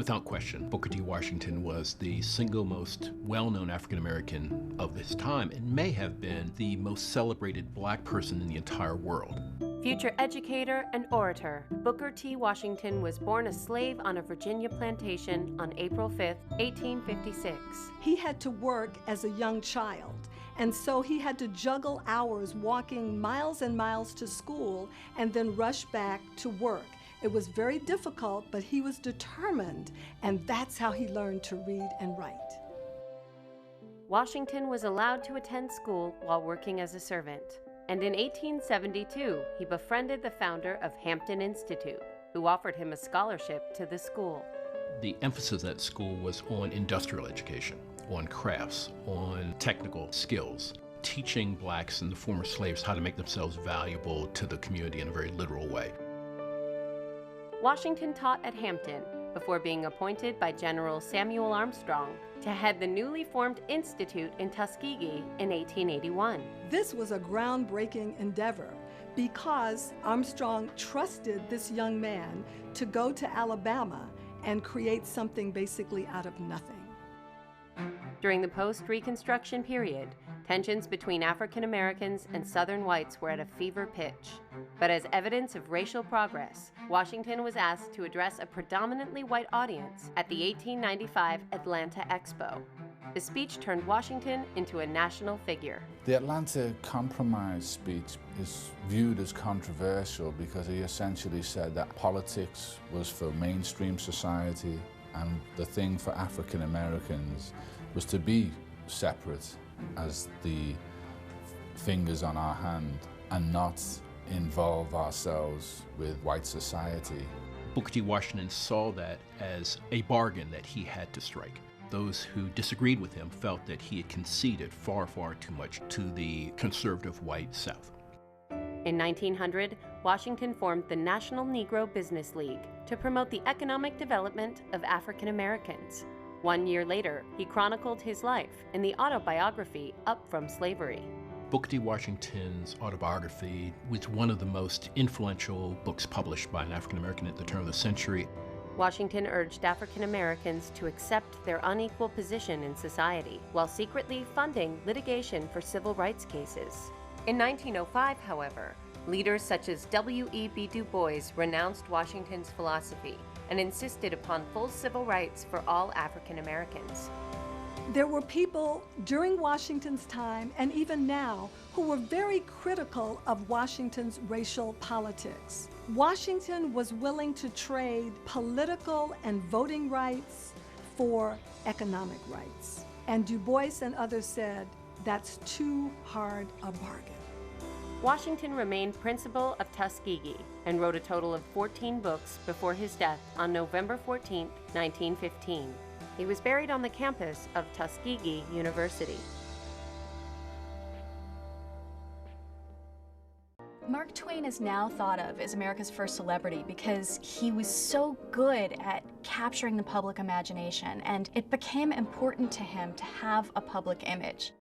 Without question, Booker T. Washington was the single most well-known African-American of his time and may have been the most celebrated black person in the entire world. Future educator and orator, Booker T. Washington was born a slave on a Virginia plantation on April 5, 1856. He had to work as a young child, and so he had to juggle hours walking miles and miles to school and then rush back to work. It was very difficult, but he was determined, and that's how he learned to read and write. Washington was allowed to attend school while working as a servant, and in 1872, he befriended the founder of Hampton Institute, who offered him a scholarship to the school. The emphasis at school was on industrial education, on crafts, on technical skills, teaching blacks and the former slaves how to make themselves valuable to the community in a very literal way. Washington taught at Hampton before being appointed by General Samuel Armstrong to head the newly formed institute in Tuskegee in 1881. This was a groundbreaking endeavor because Armstrong trusted this young man to go to Alabama and create something basically out of nothing. During the post-Reconstruction period, tensions between African Americans and Southern whites were at a fever pitch. But as evidence of racial progress, Washington was asked to address a predominantly white audience at the 1895 Atlanta Expo. The speech turned Washington into a national figure. The Atlanta Compromise speech is viewed as controversial because he essentially said that politics was for mainstream society and the thing for African Americans was to be separate as the fingers on our hand and not involve ourselves with white society. Booker T. Washington saw that as a bargain that he had to strike. Those who disagreed with him felt that he had conceded far, far too much to the conservative white South. In 1900, Washington formed the National Negro Business League to promote the economic development of African Americans. 1 year later, he chronicled his life in the autobiography Up From Slavery. Booker T. Washington's autobiography was one of the most influential books published by an African American at the turn of the century. Washington urged African Americans to accept their unequal position in society, while secretly funding litigation for civil rights cases. In 1905, however, leaders such as W.E.B. Du Bois renounced Washington's philosophy and insisted upon full civil rights for all African Americans. There were people during Washington's time and even now who were very critical of Washington's racial politics. Washington was willing to trade political and voting rights for economic rights. And Du Bois and others said, that's too hard a bargain. Washington remained principal of Tuskegee and wrote a total of 14 books before his death on November 14, 1915. He was buried on the campus of Tuskegee University. Mark Twain is now thought of as America's first celebrity because he was so good at capturing the public imagination, and it became important to him to have a public image.